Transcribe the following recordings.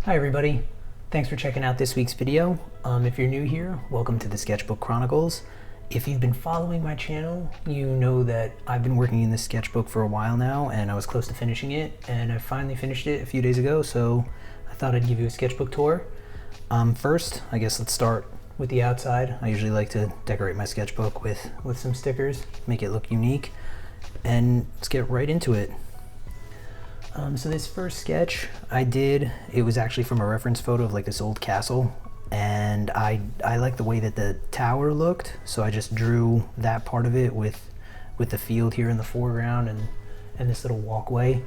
Hi everybody, thanks for checking out this week's video. If you're new here, welcome to the Sketchbook Chronicles. If you've been following my channel, you know that I've been working in this sketchbook for a while now and I was close to finishing it, and I finally finished it a few days ago, so I thought I'd give you a sketchbook tour. First, I guess let's start with the outside. I usually like to decorate my sketchbook with some stickers, make it look unique, and let's get right into it. So this first sketch I did, it was actually from a reference photo of like this old castle, and I like the way that the tower looked, so I just drew that part of it with the field here in the foreground and this little walkway.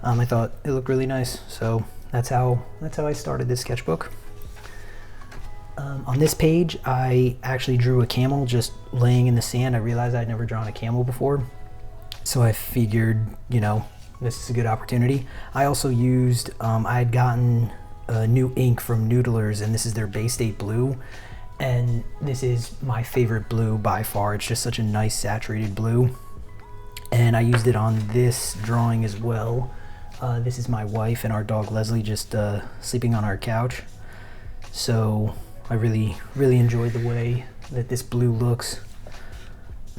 I thought it looked really nice, so that's how I started this sketchbook. On this page I actually drew a camel just laying in the sand. I realized I'd never drawn a camel before, so I figured, you know, this is a good opportunity. I also used, I had gotten new ink from Noodlers, and this is their Bay State Blue, and this is my favorite blue by far. It's just such a nice saturated blue, and I used it on this drawing as well. This is my wife and our dog Leslie just sleeping on our couch, so I really enjoyed the way that this blue looks.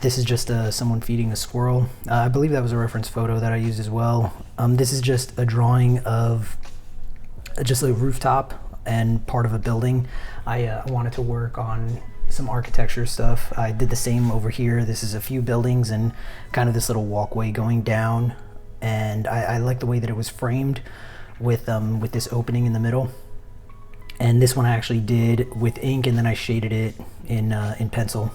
This is just someone feeding a squirrel. I believe that was a reference photo that I used as well. This is just a drawing of just a rooftop and part of a building. I wanted to work on some architecture stuff. I did the same over here. This is a few buildings and kind of this little walkway going down. And I like the way that it was framed with this opening in the middle. And this one I actually did with ink, and then I shaded it in pencil.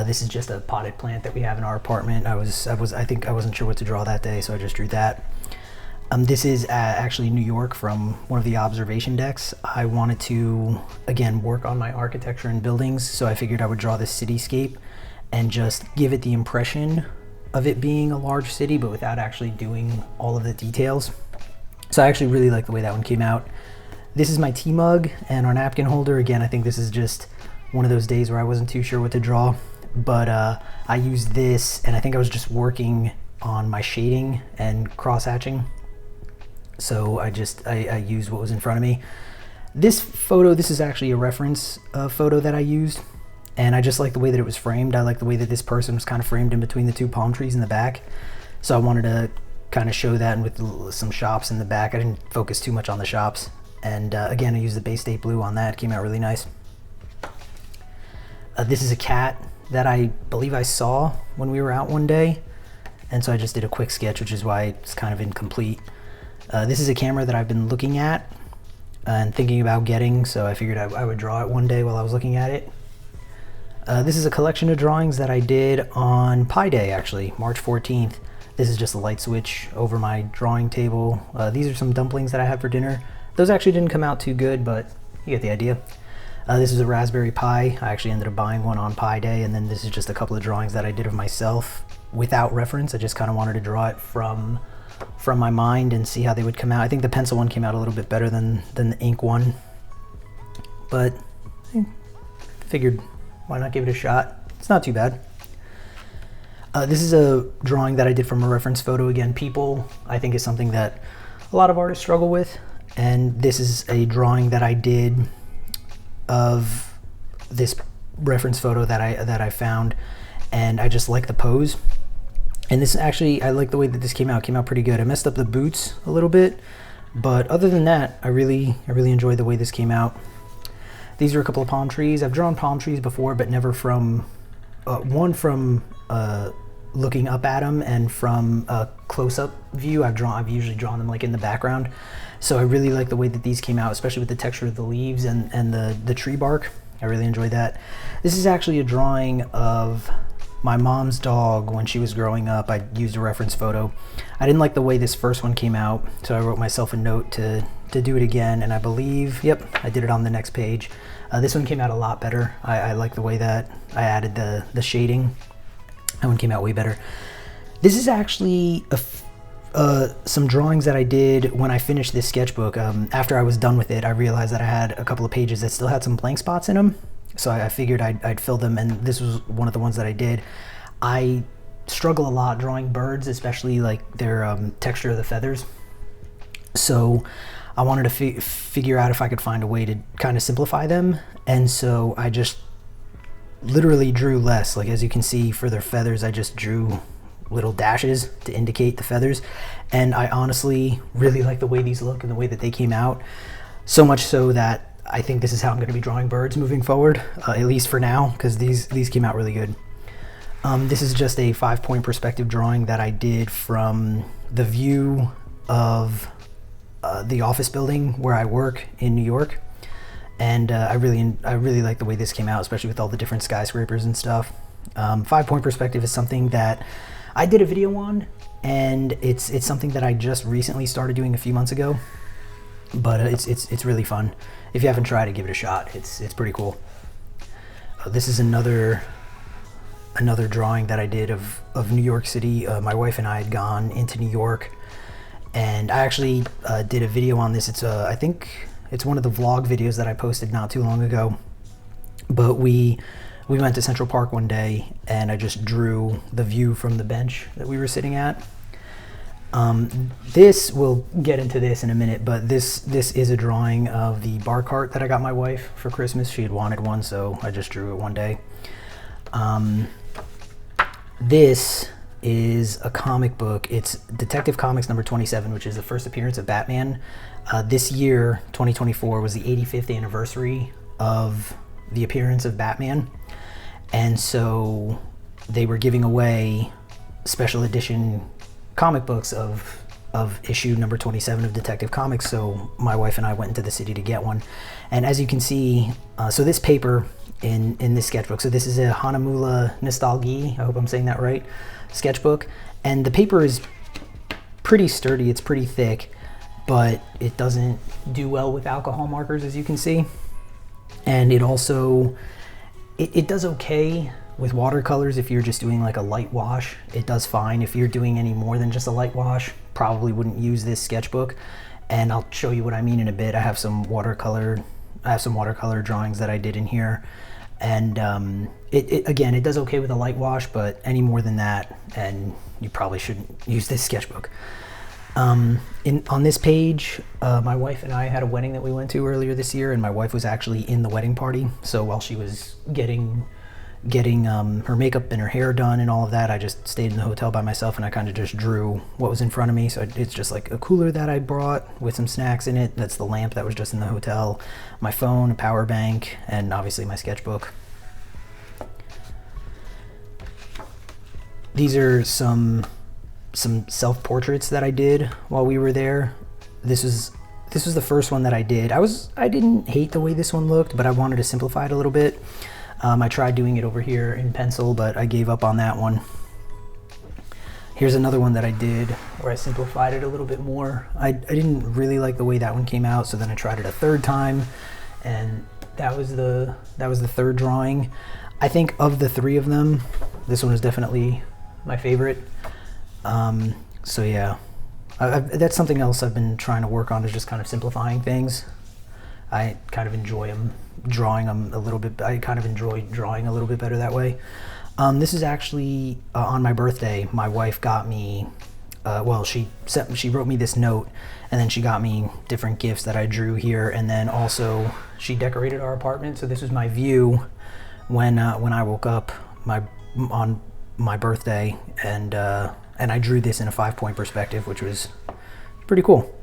This is just a potted plant that we have in our apartment. I think I wasn't sure what to draw that day, so I just drew that. This is actually New York from one of the observation decks. I wanted to, again, work on my architecture and buildings, so I figured I would draw this cityscape and just give it the impression of it being a large city, but without actually doing all of the details. So I actually really like the way that one came out. This is my tea mug and our napkin holder. Again, I think this is just one of those days where I wasn't too sure what to draw. But I used this, and I think I was just working on my shading and cross-hatching. So I used what was in front of me. This photo, this is actually a reference photo that I used, and I just like the way that it was framed. I like the way that this person was kind of framed in between the two palm trees in the back. So I wanted to kind of show that, and with some shops in the back. I didn't focus too much on the shops. And again, I used the Bay State Blue on that. It came out really nice. This is a cat that I believe I saw when we were out one day, and so I just did a quick sketch, which is why it's kind of incomplete. This is a camera that I've been looking at and thinking about getting, so I figured I would draw it one day while I was looking at it. This is a collection of drawings that I did on Pi Day, actually, March 14th. This is just a light switch over my drawing table. These are some dumplings that I had for dinner. Those actually didn't come out too good, but you get the idea. This is a Raspberry Pi. I actually ended up buying one on Pi Day, and then this is just a couple of drawings that I did of myself without reference. I just kind of wanted to draw it from my mind and see how they would come out. I think the pencil one came out a little bit better than the ink one, but I figured why not give it a shot. It's not too bad. This is a drawing that I did from a reference photo. Again, people, I think, is something that a lot of artists struggle with, and this is a drawing that I did of this reference photo that I found, and I just like the pose. And this actually, I like the way that this came out. It came out pretty good. I messed up the boots a little bit, but other than that, I really enjoyed the way this came out. These are a couple of palm trees. I've drawn palm trees before, but never from one from looking up at them, and from a close-up view. I've usually drawn them like in the background. So I really like the way that these came out, especially with the texture of the leaves and the tree bark. I really enjoyed that. This is actually a drawing of my mom's dog when she was growing up. I used a reference photo. I didn't like the way this first one came out, so I wrote myself a note to do it again, and I believe, yep, I did it on the next page. This one came out a lot better. I like the way that I added the shading. That one came out way better. This is actually some drawings that I did when I finished this sketchbook. After I was done with it, I realized that I had a couple of pages that still had some blank spots in them, so I figured I'd fill them, and this was one of the ones that I did. I struggle a lot drawing birds, especially like their texture of the feathers. So I wanted to figure out if I could find a way to kind of simplify them. And so I just literally drew less. Like, as you can see, for their feathers, I just drew little dashes to indicate the feathers. And I honestly really like the way these look and the way that they came out. So much so that I think this is how I'm going to be drawing birds moving forward, at least for now, because these came out really good. This is just a 5-point perspective drawing that I did from the view of the office building where I work in New York. And I really like the way this came out, especially with all the different skyscrapers and stuff. 5-point perspective is something that I did a video on, and it's something that I just recently started doing a few months ago. But it's really fun. If you haven't tried it, give it a shot. It's pretty cool. This is another drawing that I did of New York City. My wife and I had gone into New York, and I actually did a video on this. I think it's one of the vlog videos that I posted not too long ago. But we went to Central Park one day, and I just drew the view from the bench that we were sitting at. We'll get into this in a minute, but this is a drawing of the bar cart that I got my wife for Christmas. She had wanted one, so I just drew it one day. This is a comic book. It's Detective Comics number 27, which is the first appearance of Batman. This year, 2024, was the 85th anniversary of the appearance of Batman. And so they were giving away special edition comic books of issue number 27 of Detective Comics. So my wife and I went into the city to get one. And as you can see, so this paper in this sketchbook, so this is a Hanamulla Nostalgie, I hope I'm saying that right, sketchbook. And the paper is pretty sturdy, it's pretty thick, but it doesn't do well with alcohol markers, as you can see. And it also, it does okay with watercolors. If you're just doing like a light wash, it does fine. If you're doing any more than just a light wash, probably wouldn't use this sketchbook. And I'll show you what I mean in a bit. I have some watercolor drawings that I did in here. And again, it does okay with a light wash, but any more than that, and you probably shouldn't use this sketchbook. On this page, my wife and I had a wedding that we went to earlier this year, and my wife was actually in the wedding party. So while she was getting her makeup and her hair done and all of that, I just stayed in the hotel by myself, and I kind of just drew what was in front of me. So it's just like a cooler that I brought with some snacks in it. That's the lamp that was just in the hotel, my phone, a power bank, and obviously my sketchbook. These are some self-portraits that I did while we were there. This was the first one that I did. I didn't hate the way this one looked, but I wanted to simplify it a little bit. I tried doing it over here in pencil, but I gave up on that one. Here's another one that I did where I simplified it a little bit more. I didn't really like the way that one came out, so then I tried it a third time, and that was the third drawing. I think of the three of them, this one is definitely my favorite. So yeah, that's something else I've been trying to work on, is just kind of simplifying things. I kind of enjoy drawing them a little bit. I kind of enjoy drawing a little bit better that way. This is actually on my birthday. My wife got me, she wrote me this note, and then she got me different gifts that I drew here, and then also she decorated our apartment. So this was my view when I woke up on my birthday, and I drew this in a 5-point perspective, which was pretty cool.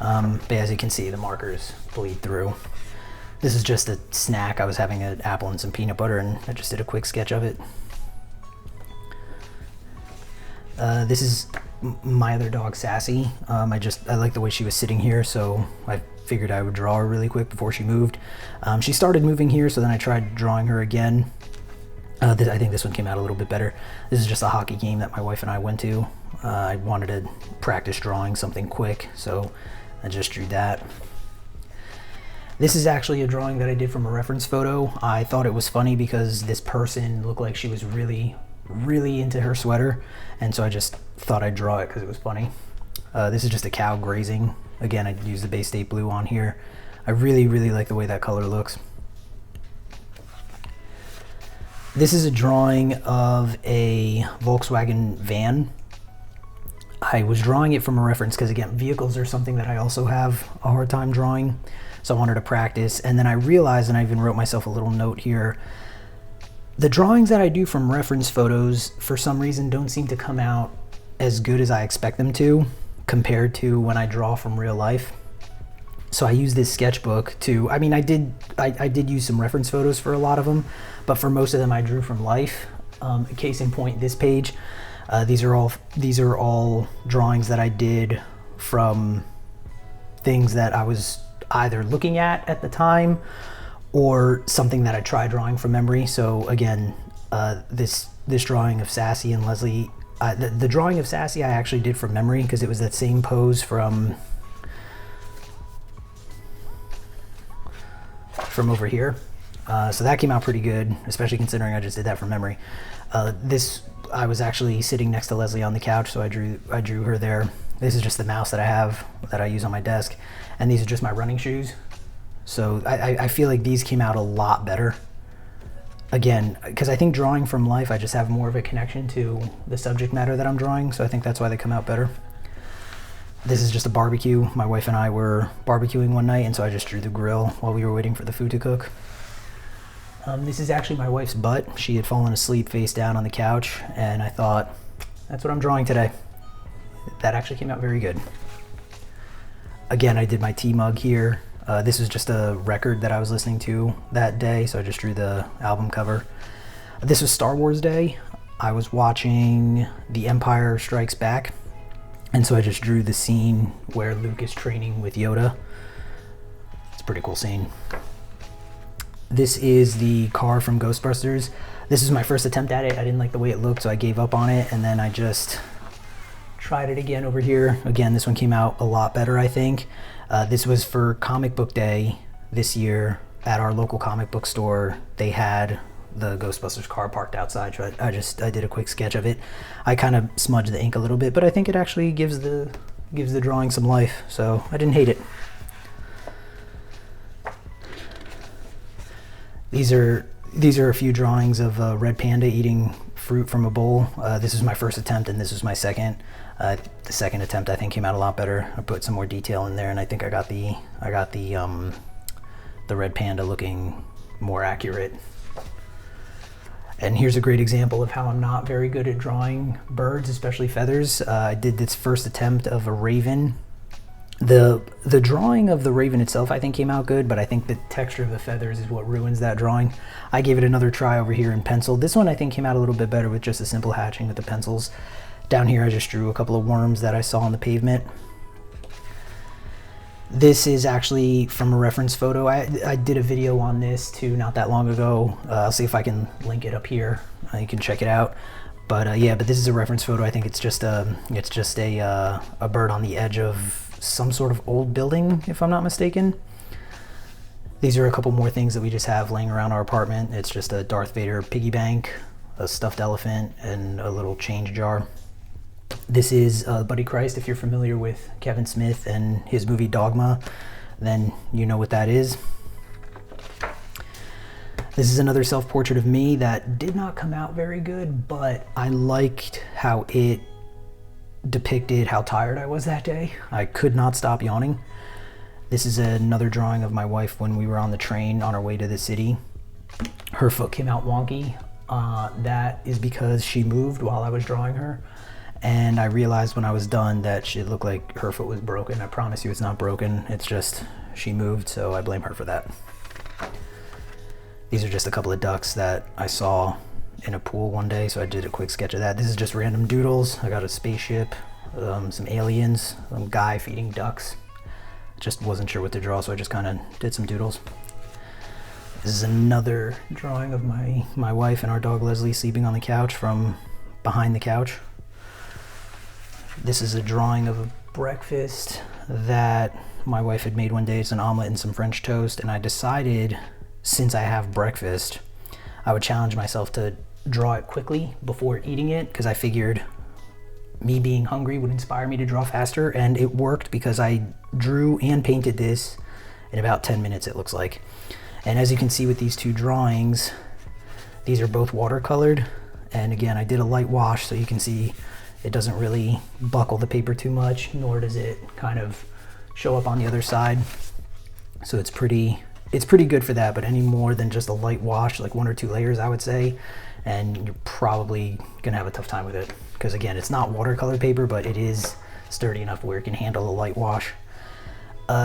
But as you can see, the markers bleed through. This is just a snack. I was having an apple and some peanut butter, and I just did a quick sketch of it. This is my other dog, Sassy. I like the way she was sitting here, so I figured I would draw her really quick before she moved. She started moving here, so then I tried drawing her again. I think this one came out a little bit better. This is just a hockey game that my wife and I went to. I wanted to practice drawing something quick, so I just drew that. This is actually a drawing that I did from a reference photo. I thought it was funny because this person looked like she was really, really into her sweater, and so I just thought I'd draw it because it was funny. This is just a cow grazing. Again, I used the Bay State Blue on here. I really, really like the way that color looks. This is a drawing of a Volkswagen van. I was drawing it from a reference because, again, vehicles are something that I also have a hard time drawing. So I wanted to practice. And then I realized, and I even wrote myself a little note here, the drawings that I do from reference photos, for some reason, don't seem to come out as good as I expect them to compared to when I draw from real life. So I use this sketchbook to, I mean, I did use some reference photos for a lot of them, but for most of them I drew from life. Case in point, this page, these are all drawings that I did from things that I was either looking at the time or something that I tried drawing from memory. So again, this drawing of Sassy and Leslie, the drawing of Sassy I actually did from memory because it was that same pose from over here. So that came out pretty good, especially considering I just did that from memory. I was actually sitting next to Leslie on the couch, so I drew her there. This is just the mouse that I have that I use on my desk, and these are just my running shoes. So I feel like these came out a lot better. Again, because I think drawing from life, I just have more of a connection to the subject matter that I'm drawing, so I think that's why they come out better. This is just a barbecue. My wife and I were barbecuing one night, and so I just drew the grill while we were waiting for the food to cook. This is actually my wife's butt. She had fallen asleep face down on the couch, and I thought, that's what I'm drawing today. That actually came out very good. Again, I did my tea mug here. This was just a record that I was listening to that day, so I just drew the album cover. This was Star Wars Day. I was watching The Empire Strikes Back, and so I just drew the scene where Luke is training with Yoda. It's a pretty cool scene. This is the car from Ghostbusters. This is my first attempt at it. I didn't like the way it looked, so I gave up on it, and then I just tried it again over here. Again, this one came out a lot better, I think. This was for Comic Book Day this year at our local comic book store. They had the Ghostbusters car parked outside, so I did a quick sketch of it. I kind of smudged the ink a little bit, but I think it actually gives the drawing some life, so I didn't hate it. These are a few drawings of a red panda eating fruit from a bowl. This is my first attempt, and this is my second. The second attempt I think came out a lot better. I put some more detail in there, and I think I got the red panda looking more accurate. And here's a great example of how I'm not very good at drawing birds, especially feathers. I did this first attempt of a raven. The drawing of the raven itself I think came out good, but I think the texture of the feathers is what ruins that drawing. I gave it another try over here in pencil. This one I think came out a little bit better with just a simple hatching with the pencils. Down here I just drew a couple of worms that I saw on the pavement. This is actually from a reference photo. I did a video on this too not that long ago. I'll see if I can link it up here. You can check it out. But yeah, but this is a reference photo. I think it's just a bird on the edge of some sort of old building, if I'm not mistaken. These are a couple more things that we just have laying around our apartment. It's just a Darth Vader piggy bank, a stuffed elephant, and a little change jar. This is Buddy Christ. If you're familiar with Kevin Smith and his movie Dogma, then you know what that is. This is another self-portrait of me that did not come out very good, but I liked how it depicted how tired I was that day. I could not stop yawning. This is another drawing of my wife when we were on the train on our way to the city. Her foot came out wonky. That is because she moved while I was drawing her. And I realized when I was done that it looked like her foot was broken. I promise you it's not broken. It's just she moved, so I blame her for that. These are just a couple of ducks that I saw in a pool one day, so I did a quick sketch of that. This is just random doodles. I got a spaceship, some aliens, some guy feeding ducks. Just wasn't sure what to draw, so I just kind of did some doodles. This is another drawing of my wife and our dog Leslie sleeping on the couch from behind the couch. This is a drawing of a breakfast that my wife had made one day. It's an omelet and some French toast, and I decided, since I have breakfast, I would challenge myself to draw it quickly before eating it, because I figured me being hungry would inspire me to draw faster, and it worked because I drew and painted this in about 10 minutes, it looks like. And as you can see with these two drawings, these are both watercolored, and again, I did a light wash, so you can see It doesn't really buckle the paper too much, nor does it kind of show up on the other side. So it's pretty good for that, but any more than just a light wash, like 1 or 2 layers, I would say, and you're probably gonna have a tough time with it. Because again, it's not watercolor paper, but it is sturdy enough where it can handle a light wash.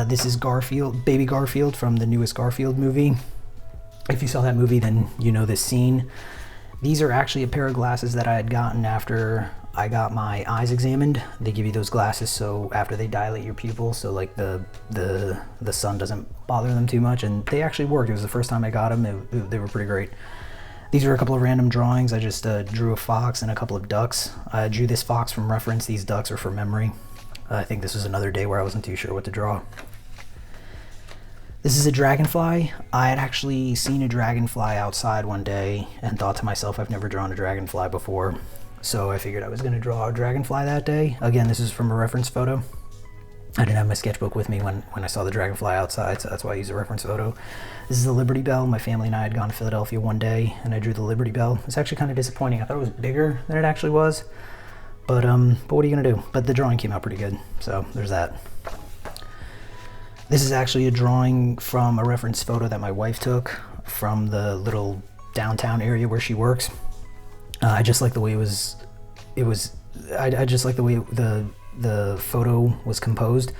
This is Garfield, Baby Garfield from the newest Garfield movie. If you saw that movie, then you know this scene. These are actually a pair of glasses that I had gotten after I got my eyes examined. They give you those glasses so after they dilate your pupils, so like the sun doesn't bother them too much, and they actually worked. It was the first time I got them. They were pretty great. These are a couple of random drawings. I just drew a fox and a couple of ducks. I drew this fox from reference. These ducks are from memory. I think this was another day where I wasn't too sure what to draw. This is a dragonfly. I had actually seen a dragonfly outside one day and thought to myself, I've never drawn a dragonfly before. So I figured I was going to draw a dragonfly that day. Again, this is from a reference photo. I didn't have my sketchbook with me when I saw the dragonfly outside, so that's why I used a reference photo. This is the Liberty Bell. My family and I had gone to Philadelphia one day, and I drew the Liberty Bell. It's actually kind of disappointing. I thought it was bigger than it actually was, but what are you gonna do? But the drawing came out pretty good, so there's that. This is actually a drawing from a reference photo that my wife took from the little downtown area where she works. I just like the way I just like the way the photo was composed.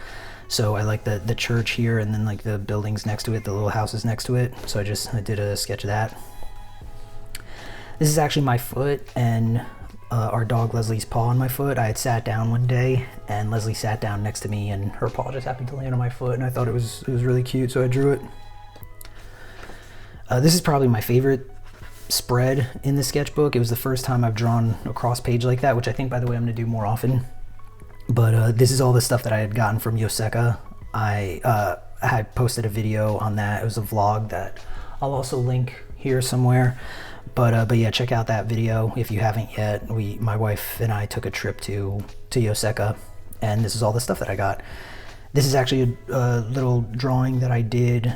So I like the church here, and then like the buildings next to it, the little houses next to it. So I did a sketch of that. This is actually my foot and our dog Leslie's paw on my foot. I had sat down one day and Leslie sat down next to me and her paw just happened to land on my foot, and I thought it was really cute, so I drew it. This is probably my favorite spread in the sketchbook. It was the first time I've drawn a cross page like that, which I think, by the way, I'm going to do more often. But this is all the stuff that I had gotten from Yoseka. I had posted a video on that. It was a vlog that I'll also link here somewhere. But yeah, check out that video if you haven't yet. My wife and I took a trip to Yoseka, and this is all the stuff that I got. This is actually a little drawing that I did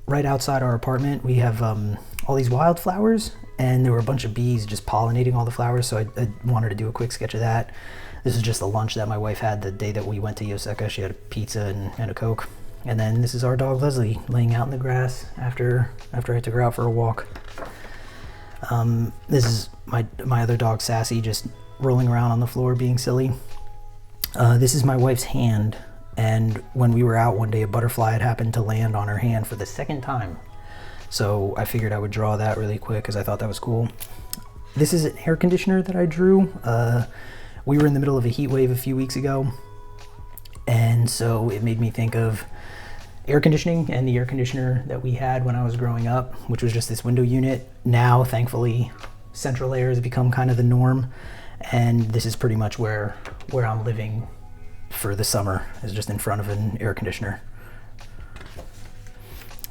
right outside our apartment. We have all these wildflowers, and there were a bunch of bees just pollinating all the flowers, so I wanted to do a quick sketch of that. This is just a lunch that my wife had the day that we went to Yoseka. She had a pizza and a Coke. And then this is our dog Leslie laying out in the grass after I took her out for a walk. This is my other dog Sassy just rolling around on the floor being silly. This is my wife's hand, and when we were out one day, a butterfly had happened to land on her hand for the second time. So I figured I would draw that really quick because I thought that was cool. This is an air conditioner that I drew. We were in the middle of a heat wave a few weeks ago, and so it made me think of air conditioning and the air conditioner that we had when I was growing up, which was just this window unit. Now, thankfully, central air has become kind of the norm, and this is pretty much where I'm living for the summer, is just in front of an air conditioner.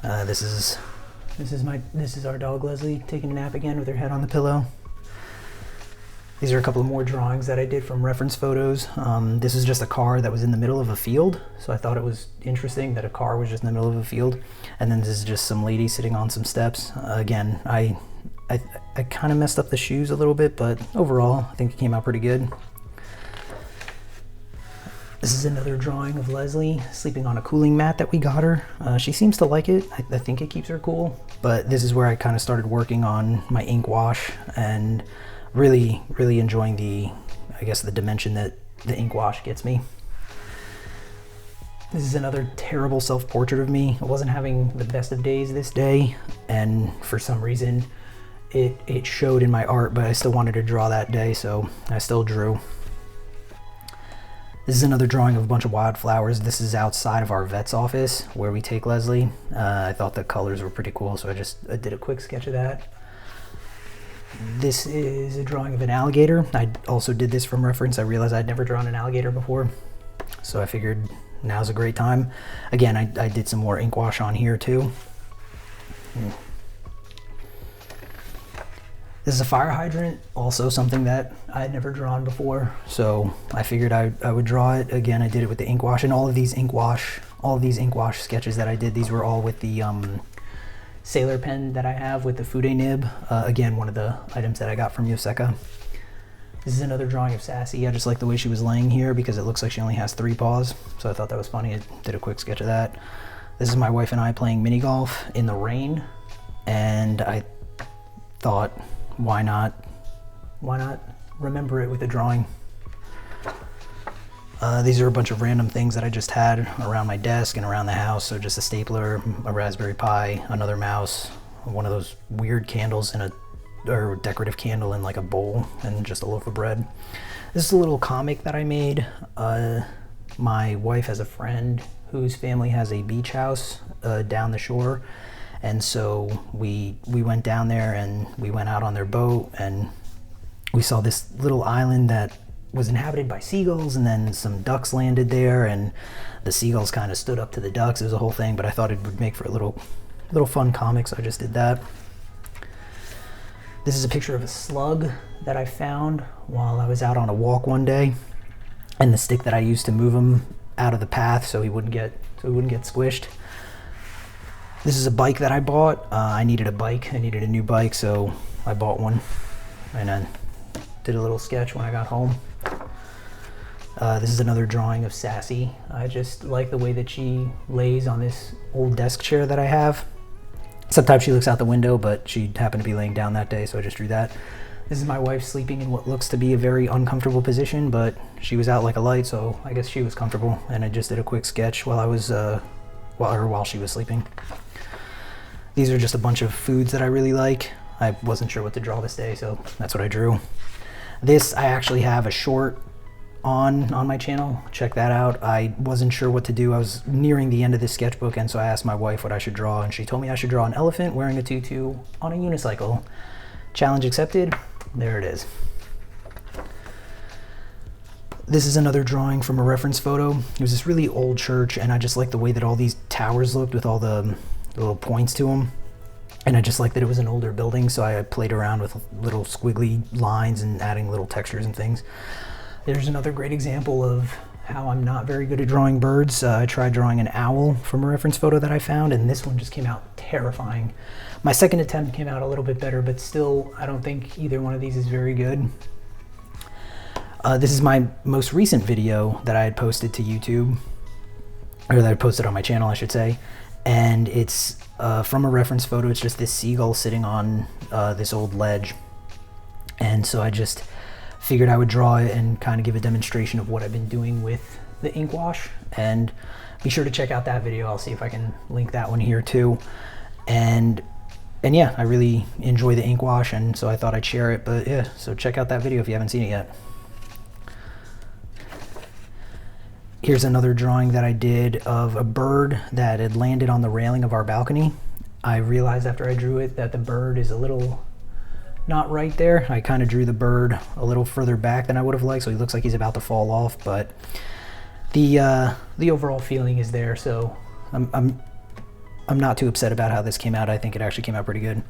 This is our dog Leslie taking a nap again with her head on the pillow. These are a couple of more drawings that I did from reference photos. This is just a car that was in the middle of a field, so I thought it was interesting that a car was just in the middle of a field. And then this is just some lady sitting on some steps. Again, I kind of messed up the shoes a little bit, but overall, I think it came out pretty good. This is another drawing of Leslie sleeping on a cooling mat that we got her. She seems to like it. I think it keeps her cool, but this is where I kind of started working on my ink wash and really enjoying the dimension that the ink wash gets me. This is another terrible self-portrait of me. I wasn't having the best of days this day, and for some reason it showed in my art, but I still wanted to draw that day, so I still drew. This is another drawing of a bunch of wildflowers. This is outside of our vet's office where we take Leslie. I thought the colors were pretty cool, so I did a quick sketch of that. This is a drawing of an alligator. I also did this from reference. I realized I'd never drawn an alligator before, so I figured now's a great time. Again, I did some more ink wash on here too. This is a fire hydrant, also something that I had never drawn before, so I figured I would draw it. Again, I did it with the ink wash, and all of these ink wash sketches that I did, these were all with the sailor pen that I have with the Fude nib. Again, one of the items that I got from Yoseka. This is another drawing of Sassy. I just like the way she was laying here because it looks like she only has 3 paws. So I thought that was funny. I did a quick sketch of that. This is my wife and I playing mini golf in the rain. And I thought, why not remember it with a drawing? These are a bunch of random things that I just had around my desk and around the house. So just a stapler, a Raspberry Pi, another mouse, one of those weird candles or decorative candle in like a bowl, and just a loaf of bread. This is a little comic that I made. My wife has a friend whose family has a beach house down the shore. And so we went down there and we went out on their boat, and we saw this little island that was inhabited by seagulls, and then some ducks landed there, and the seagulls kind of stood up to the ducks. It was a whole thing, but I thought it would make for a little fun comic, so I just did that. This is a picture of a slug that I found while I was out on a walk one day, and the stick that I used to move him out of the path so he wouldn't get squished. This is a bike that I bought. I needed a bike. I needed a new bike, so I bought one, and then did a little sketch when I got home. This is another drawing of Sassy. I just like the way that she lays on this old desk chair that I have. Sometimes she looks out the window, but she happened to be laying down that day, so I just drew that. This is my wife sleeping in what looks to be a very uncomfortable position, but she was out like a light, so I guess she was comfortable, and I just did a quick sketch while she was sleeping. These are just a bunch of foods that I really like. I wasn't sure what to draw this day, so that's what I drew. This, I actually have a short on my channel. Check that out. I wasn't sure what to do. I was nearing the end of this sketchbook, and so I asked my wife what I should draw, and she told me I should draw an elephant wearing a tutu on a unicycle. Challenge accepted. There it is. This is another drawing from a reference photo. It was this really old church, and I just like the way that all these towers looked with all the little points to them. And I just like that it was an older building, so I played around with little squiggly lines and adding little textures and things. There's another great example of how I'm not very good at drawing birds. I tried drawing an owl from a reference photo that I found, and this one just came out terrifying. My second attempt came out a little bit better, but still, I don't think either one of these is very good. This is my most recent video that I had posted to YouTube, or that I posted on my channel, I should say. And it's from a reference photo. It's just this seagull sitting on this old ledge. And so I just figured I would draw it and kind of give a demonstration of what I've been doing with the ink wash. And be sure to check out that video. I'll see if I can link that one here too. And yeah, I really enjoy the ink wash, and so I thought I'd share it. But yeah, so check out that video if you haven't seen it yet. Here's another drawing that I did of a bird that had landed on the railing of our balcony. I realized after I drew it that the bird is a little not right there. I kind of drew the bird a little further back than I would have liked, so he looks like he's about to fall off, but the overall feeling is there, so I'm not too upset about how this came out. I think it actually came out pretty good.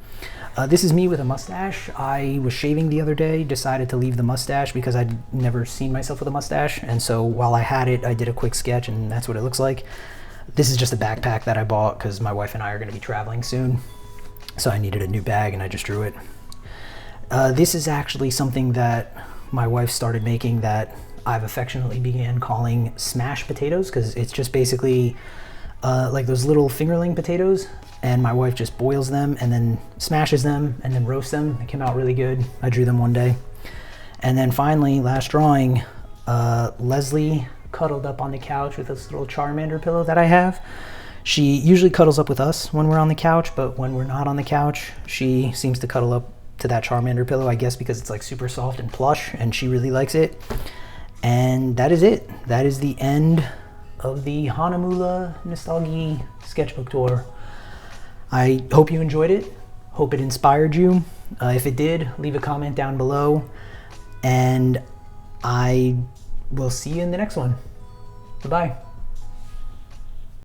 This is me with a mustache. I was shaving the other day, decided to leave the mustache because I'd never seen myself with a mustache, and so while I had it, I did a quick sketch, and that's what it looks like. This is just a backpack that I bought because my wife and I are going to be traveling soon, so I needed a new bag, and I just drew it. This is actually something that my wife started making that I've affectionately began calling smash potatoes, because it's just basically like those little fingerling potatoes, and my wife just boils them and then smashes them and then roasts them. They came out really good. I drew them one day. And then finally, last drawing, Leslie cuddled up on the couch with this little Charmander pillow that I have. She usually cuddles up with us when we're on the couch, but when we're not on the couch, she seems to cuddle up to that Charmander pillow, I guess because it's like super soft and plush, and she really likes it. And that is it. That is the end of the Hanamoula Nostalgie sketchbook tour. I hope you enjoyed it. Hope it inspired you. If it did, leave a comment down below, and I will see you in the next one. Bye-bye.